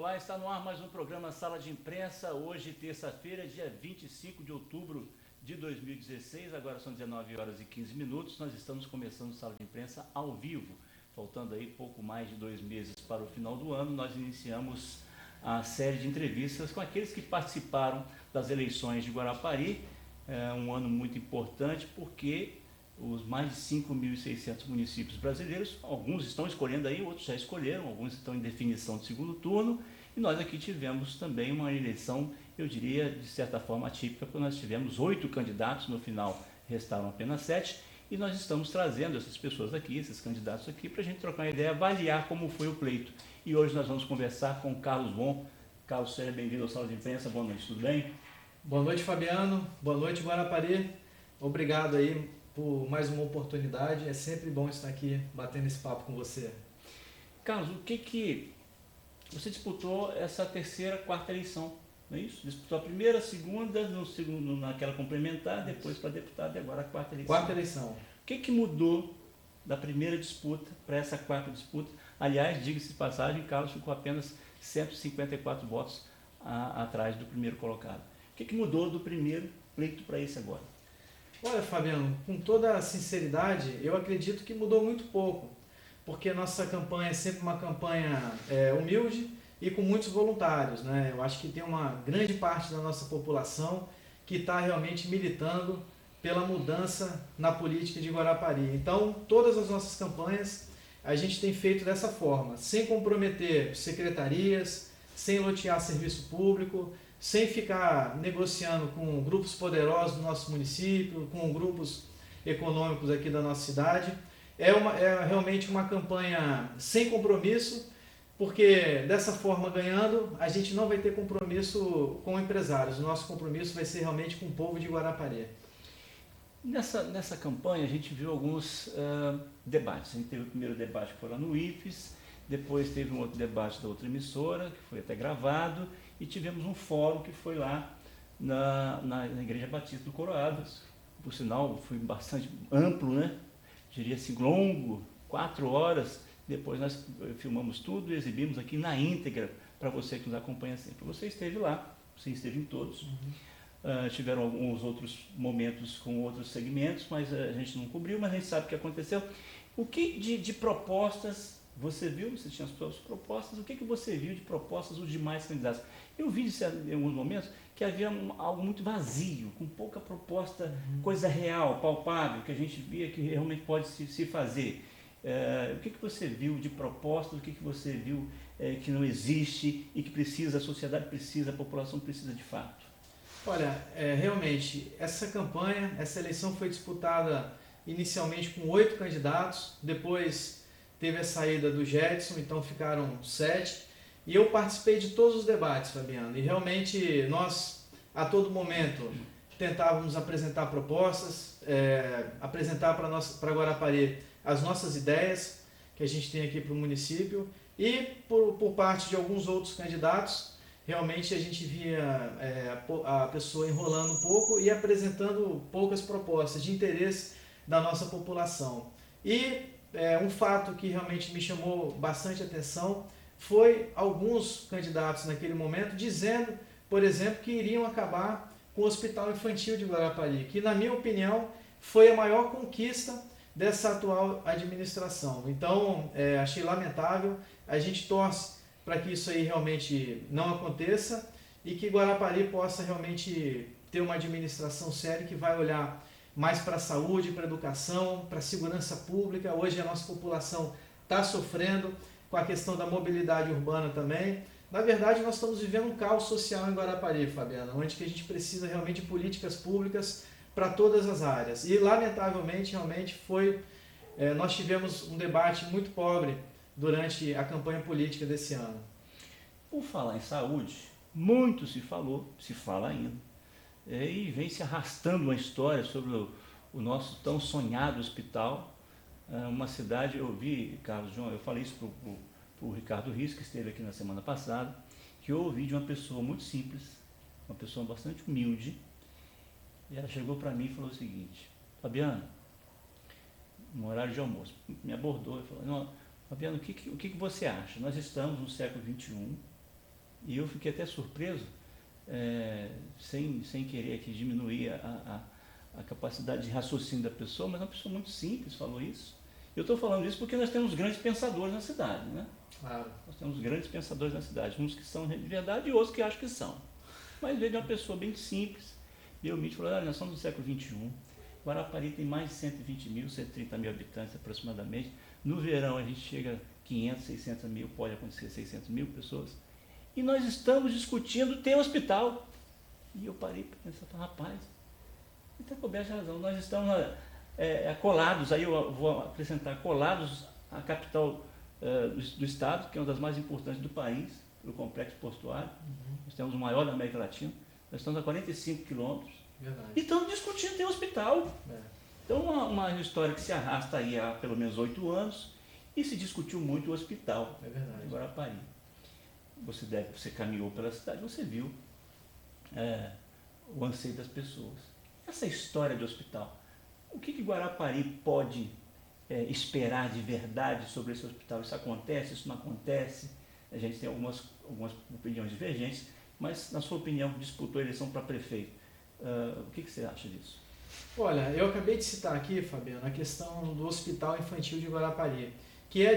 Olá, está no ar mais um programa Sala de Imprensa, hoje terça-feira, dia 25 de outubro de 2016, agora são 19 horas e 15 minutos, nós estamos começando Sala de Imprensa ao vivo, faltando aí pouco mais de 2 meses para o final do ano, nós iniciamos a série de entrevistas com aqueles que participaram das eleições de Guarapari, um ano muito importante porque os mais de 5.600 municípios brasileiros, alguns estão escolhendo aí, outros já escolheram, alguns estão em definição de segundo turno, e nós aqui tivemos também uma eleição, eu diria, de certa forma atípica, porque nós tivemos 8 candidatos, no final restaram apenas 7, e nós estamos trazendo essas pessoas aqui, esses candidatos aqui, para a gente trocar uma ideia, avaliar como foi o pleito. E hoje nós vamos conversar com o Carlos Bon. Carlos, seja bem-vindo ao Sala de Imprensa, boa noite, tudo bem? Boa noite, Fabiano, boa noite, Guarapari, obrigado aí por mais uma oportunidade, é sempre bom estar aqui batendo esse papo com você. Carlos, o que você disputou essa terceira, quarta eleição, não é isso? Disputou a primeira, a segunda, no segundo, naquela complementar, depois para deputado e agora a quarta eleição. Quarta eleição. O que mudou da primeira disputa para essa quarta disputa? Aliás, diga-se de passagem, Carlos ficou apenas 154 votos atrás do primeiro colocado. O que mudou do primeiro pleito para esse agora? Olha, Fabiano, com toda a sinceridade, eu acredito que mudou muito pouco, porque a nossa campanha é sempre uma campanha humilde e com muitos voluntários, né? Eu acho que tem uma grande parte da nossa população que está realmente militando pela mudança na política de Guarapari. Então, todas as nossas campanhas a gente tem feito dessa forma, sem comprometer secretarias, sem lotear serviço público, sem ficar negociando com grupos poderosos do nosso município, com grupos econômicos aqui da nossa cidade. É realmente uma campanha sem compromisso, porque dessa forma, ganhando, a gente não vai ter compromisso com empresários. O nosso compromisso vai ser realmente com o povo de Guarapari. Nessa campanha a gente viu alguns debates. A gente teve o primeiro debate que foi lá no IFES, depois teve um outro debate da outra emissora, que foi até gravado, e tivemos um fórum que foi lá na Igreja Batista do Coroados. Por sinal, foi bastante amplo, né? Diria assim, longo, 4 horas. Depois nós filmamos tudo e exibimos aqui na íntegra para você que nos acompanha sempre. Você esteve lá, você esteve em todos. Tiveram alguns outros momentos com outros segmentos, mas a gente não cobriu, mas a gente sabe o que aconteceu. O que de propostas você viu? Você tinha as suas propostas. O que você viu de propostas dos demais candidatos? Eu vi em alguns momentos que havia algo muito vazio, com pouca proposta, coisa real, palpável, que a gente via que realmente pode se fazer. O que você viu de propostas? O que você viu que não existe e que precisa, a sociedade precisa, a população precisa de fato? Olha, realmente, essa campanha, essa eleição foi disputada inicialmente com 8 candidatos, depois teve a saída do Jetson, então ficaram 7, e eu participei de todos os debates, Fabiano, e realmente nós, a todo momento, tentávamos apresentar propostas, apresentar para Guarapari as nossas ideias que a gente tem aqui para o município, e por parte de alguns outros candidatos, realmente a gente via a pessoa enrolando um pouco e apresentando poucas propostas de interesse da nossa população. E um fato que realmente me chamou bastante atenção foi alguns candidatos naquele momento dizendo, por exemplo, que iriam acabar com o Hospital Infantil de Guarapari, que na minha opinião foi a maior conquista dessa atual administração. Então, achei lamentável, a gente torce para que isso aí realmente não aconteça e que Guarapari possa realmente ter uma administração séria que vai olhar mais para a saúde, para a educação, para a segurança pública. Hoje a nossa população está sofrendo com a questão da mobilidade urbana também. Na verdade, nós estamos vivendo um caos social em Guarapari, Fabiana, onde que a gente precisa realmente de políticas públicas para todas as áreas. E, lamentavelmente, realmente nós tivemos um debate muito pobre durante a campanha política desse ano. Por falar em saúde, muito se falou, se fala ainda, e vem se arrastando uma história sobre o nosso tão sonhado hospital, uma cidade, eu vi, Carlos João, eu falei isso para o Ricardo Rios, que esteve aqui na semana passada, que eu ouvi de uma pessoa muito simples, uma pessoa bastante humilde, e ela chegou para mim e falou o seguinte: Fabiano, no horário de almoço, me abordou e falou: não, Fabiano, o que você acha? Nós estamos no século XXI, E eu fiquei até surpreso, sem querer aqui diminuir a capacidade de raciocínio da pessoa, mas uma pessoa muito simples falou isso. Eu estou falando isso porque nós temos grandes pensadores na cidade, né? Claro. Nós temos grandes pensadores na cidade, uns que são de verdade e outros que acham que são. Mas veio de uma pessoa bem simples, e eu me falou, olha, nós somos do século XXI, Guarapari tem mais de 120 mil, 130 mil habitantes aproximadamente. No verão a gente chega a 500, 600 mil, pode acontecer 600 mil pessoas. E nós estamos discutindo ter hospital. E eu parei para pensar, rapaz, ele está coberto de razão. Nós estamos colados, aí eu vou acrescentar, colados à capital do estado, que é uma das mais importantes do país, o complexo portuário. Nós temos o maior da América Latina. Nós estamos a 45 quilômetros. Verdade. E estamos discutindo ter hospital. Então, uma história que se arrasta aí há pelo menos 8 anos e se discutiu muito o hospital de Guarapari. Você caminhou pela cidade, você viu o anseio das pessoas. Essa história de hospital, o que Guarapari pode esperar de verdade sobre esse hospital? Isso acontece, isso não acontece? A gente tem algumas opiniões divergentes, mas na sua opinião, disputou a eleição para prefeito. O que você acha disso? Olha, eu acabei de citar aqui, Fabiano, a questão do Hospital Infantil de Guarapari, que é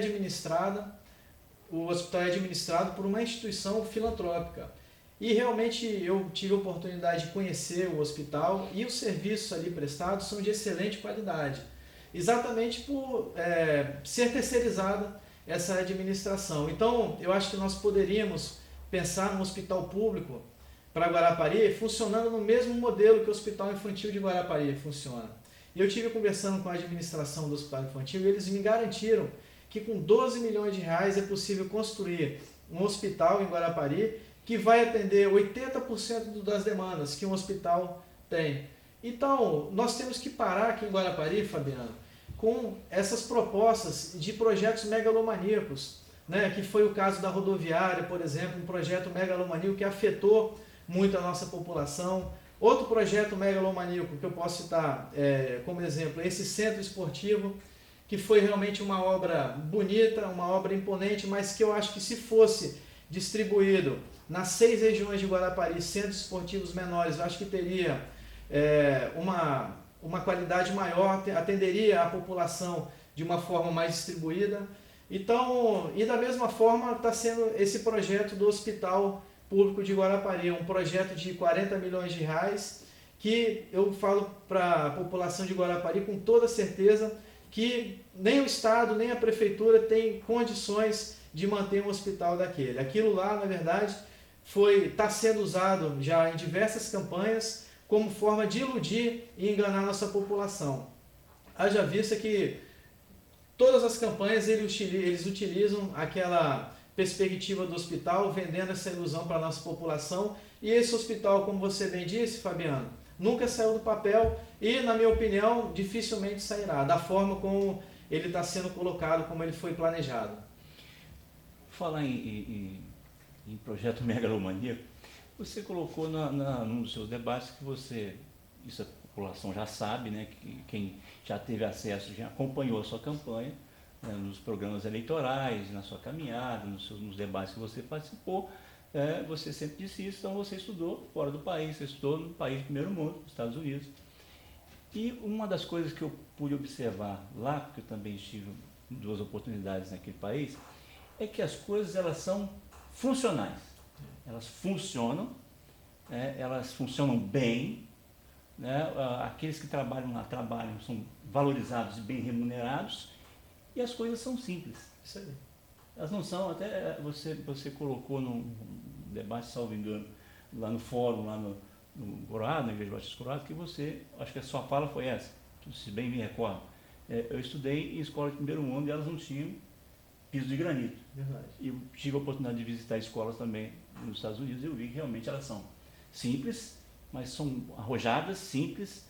o hospital é administrado por uma instituição filantrópica. E realmente eu tive a oportunidade de conhecer o hospital e os serviços ali prestados são de excelente qualidade. Exatamente por ser terceirizada essa administração. Então, eu acho que nós poderíamos pensar no hospital público para Guarapari funcionando no mesmo modelo que o Hospital Infantil de Guarapari funciona. E eu estive conversando com a administração do Hospital Infantil e eles me garantiram que com 12 milhões de reais é possível construir um hospital em Guarapari que vai atender 80% das demandas que um hospital tem. Então, nós temos que parar aqui em Guarapari, Fabiano, com essas propostas de projetos megalomaníacos, né, que foi o caso da rodoviária, por exemplo, um projeto megalomaníaco que afetou muito a nossa população. Outro projeto megalomaníaco que eu posso citar como exemplo, esse centro esportivo, que foi realmente uma obra bonita, uma obra imponente, mas que eu acho que se fosse distribuído nas 6 regiões de Guarapari, centros esportivos menores, eu acho que teria uma qualidade maior, atenderia a população de uma forma mais distribuída. Então, e da mesma forma está sendo esse projeto do Hospital Público de Guarapari, um projeto de 40 milhões de reais, que eu falo para a população de Guarapari com toda certeza que nem o Estado, nem a Prefeitura tem condições de manter um hospital daquele. Aquilo lá, na verdade, está sendo usado já em diversas campanhas como forma de iludir e enganar nossa população. Haja vista que todas as campanhas eles utilizam aquela perspectiva do hospital, vendendo essa ilusão para a nossa população. E esse hospital, como você bem disse, Fabiano, nunca saiu do papel e, na minha opinião, dificilmente sairá, da forma como ele está sendo colocado, como ele foi planejado. Falar em projeto megalomaníaco, você colocou num dos seus debates que isso a população já sabe, né, que quem já teve acesso, já acompanhou a sua campanha, né, nos programas eleitorais, na sua caminhada, nos debates que você participou, você sempre disse isso, então você estudou fora do país, você estudou no país de primeiro mundo, nos Estados Unidos. E uma das coisas que eu pude observar lá, porque eu também tive 2 oportunidades naquele país, é que as coisas elas são funcionais. Elas funcionam bem, né? Aqueles que trabalham lá são valorizados e bem remunerados, e as coisas são simples. Isso aí. Elas não são, até você colocou num debate, salvo engano, lá no fórum, lá no Coroado, na Igreja Batista Coroado, que acho que a sua fala foi essa, se bem me recordo. Eu estudei em escola de primeiro mundo e elas não tinham piso de granito. Verdade. E eu tive a oportunidade de visitar escolas também nos Estados Unidos e eu vi que realmente elas são simples, mas são arrojadas, simples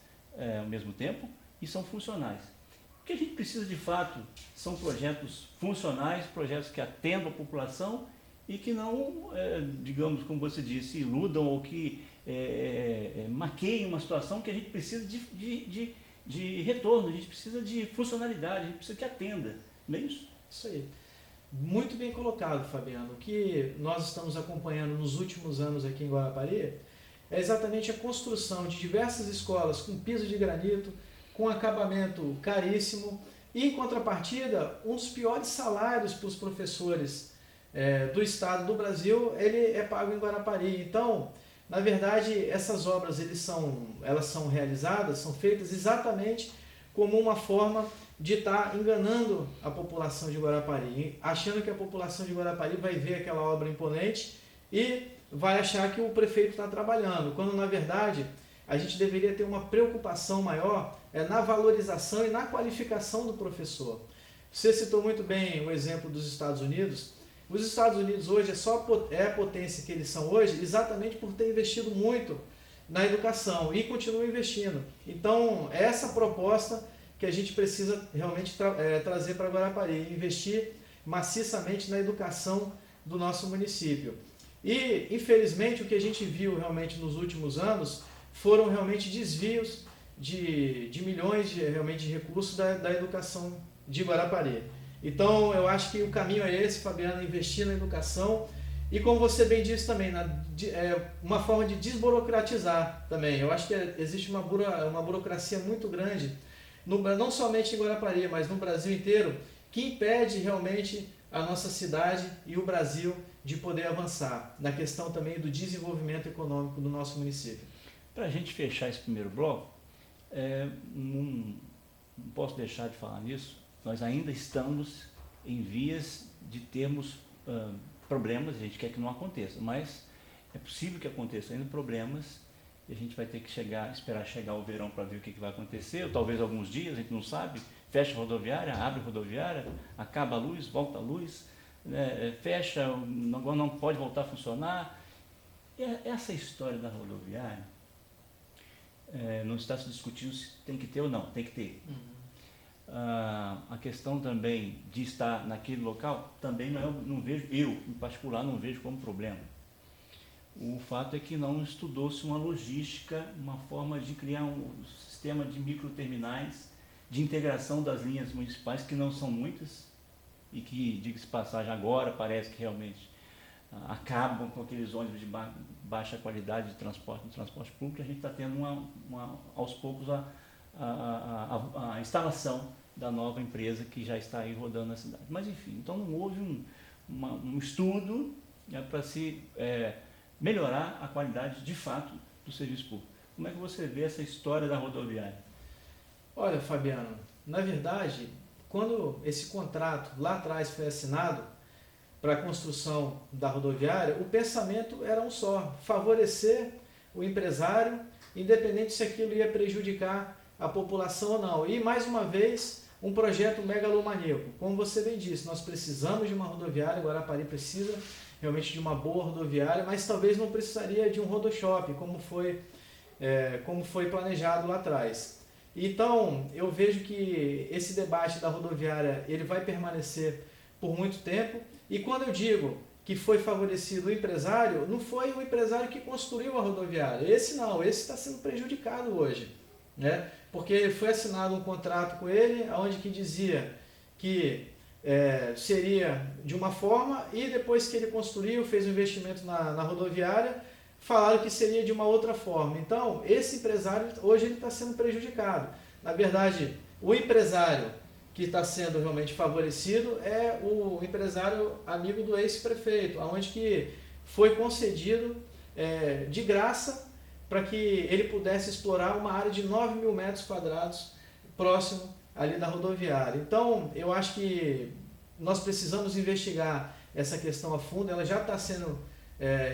ao mesmo tempo e são funcionais. O que a gente precisa de fato são projetos funcionais, projetos que atendam a população e que não, digamos, como você disse, iludam ou que maqueiem uma situação que a gente precisa de retorno, a gente precisa de funcionalidade, a gente precisa que atenda, não é isso? Isso aí. Muito bem colocado, Fabiano. O que nós estamos acompanhando nos últimos anos aqui em Guarapari é exatamente a construção de diversas escolas com piso de granito, com acabamento caríssimo e, em contrapartida, um dos piores salários para os professores do estado do Brasil, ele é pago em Guarapari. Então, na verdade, essas obras elas são realizadas, são feitas exatamente como uma forma de estar enganando a população de Guarapari, achando que a população de Guarapari vai ver aquela obra imponente e vai achar que o prefeito está trabalhando, quando na verdade a gente deveria ter uma preocupação maior na valorização e na qualificação do professor. Você citou muito bem o exemplo dos Estados Unidos. Os Estados Unidos hoje é a potência que eles são hoje exatamente por ter investido muito na educação e continuam investindo. Então, essa proposta que a gente precisa realmente trazer para Guarapari, investir maciçamente na educação do nosso município. E, infelizmente, o que a gente viu realmente nos últimos anos foram realmente desvios de milhões realmente de recursos da educação de Guarapari. Então, eu acho que o caminho é esse, Fabiano, investir na educação e, como você bem disse também, uma forma de desburocratizar também. Eu acho que existe uma burocracia muito grande, não somente em Guarapari, mas no Brasil inteiro, que impede realmente a nossa cidade e o Brasil de poder avançar na questão também do desenvolvimento econômico do nosso município. Para a gente fechar esse primeiro bloco, não posso deixar de falar nisso, nós ainda estamos em vias de termos problemas, a gente quer que não aconteça, mas é possível que aconteça ainda problemas e a gente vai ter que esperar chegar o verão para ver o que vai acontecer, ou talvez alguns dias, a gente não sabe, fecha a rodoviária, abre a rodoviária, acaba a luz, volta a luz, fecha, agora não pode voltar a funcionar. Essa história da rodoviária, não está se discutindo se tem que ter ou não, tem que ter. A questão também de estar naquele local, também não vejo, eu em particular não vejo como problema. O fato é que não estudou-se uma logística, uma forma de criar um sistema de microterminais, de integração das linhas municipais, que não são muitas, e que, diga-se passagem, agora parece que realmente acabam com aqueles ônibus de baixa qualidade de transporte, no transporte público. A gente está tendo aos poucos a instalação da nova empresa que já está aí rodando na cidade. Mas enfim, então não houve um estudo para se melhorar a qualidade de fato do serviço público. Como é que você vê essa história da rodoviária? Olha, Fabiano, na verdade, quando esse contrato lá atrás foi assinado para a construção da rodoviária, o pensamento era um só: favorecer o empresário, independente se aquilo ia prejudicar a população ou não. E, mais uma vez, um projeto megalomaníaco. Como você bem disse, nós precisamos de uma rodoviária, Guarapari precisa realmente de uma boa rodoviária, mas talvez não precisaria de um rodoshop, como foi planejado lá atrás. Então, eu vejo que esse debate da rodoviária ele vai permanecer por muito tempo. E quando eu digo que foi favorecido o empresário, não foi o empresário que construiu a rodoviária. Esse não, esse está sendo prejudicado hoje, né? Porque foi assinado um contrato com ele, onde que dizia que seria de uma forma, e depois que ele construiu, fez o investimento na rodoviária, falaram que seria de uma outra forma. Então, esse empresário, hoje, ele está sendo prejudicado. Na verdade, o empresário que está sendo realmente favorecido é o empresário amigo do ex-prefeito, onde que foi concedido de graça para que ele pudesse explorar uma área de 9.000 metros quadrados próximo ali da rodoviária. Então, eu acho que nós precisamos investigar essa questão a fundo, ela já está sendo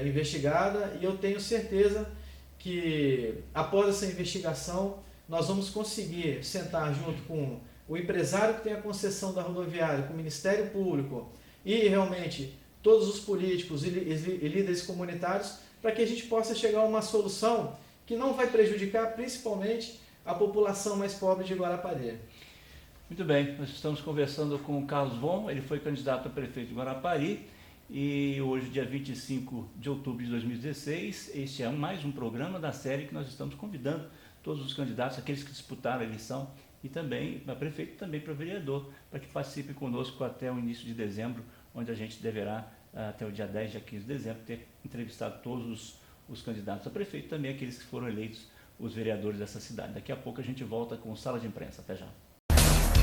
investigada, e eu tenho certeza que após essa investigação nós vamos conseguir sentar junto com o empresário que tem a concessão da rodoviária, com o Ministério Público e realmente todos os políticos e líderes comunitários, para que a gente possa chegar a uma solução que não vai prejudicar principalmente a população mais pobre de Guarapari. Muito bem, nós estamos conversando com o Carlos Von, ele foi candidato a prefeito de Guarapari, e hoje, dia 25 de outubro de 2016, este é mais um programa da série que nós estamos convidando todos os candidatos, aqueles que disputaram a eleição, e também para prefeito e também para vereador, para que participe conosco até o início de dezembro onde a gente deverá, até o dia 10, dia 15 de dezembro, ter entrevistado todos os candidatos a prefeito, também aqueles que foram eleitos os vereadores dessa cidade. Daqui a pouco a gente volta com sala de imprensa. Até já.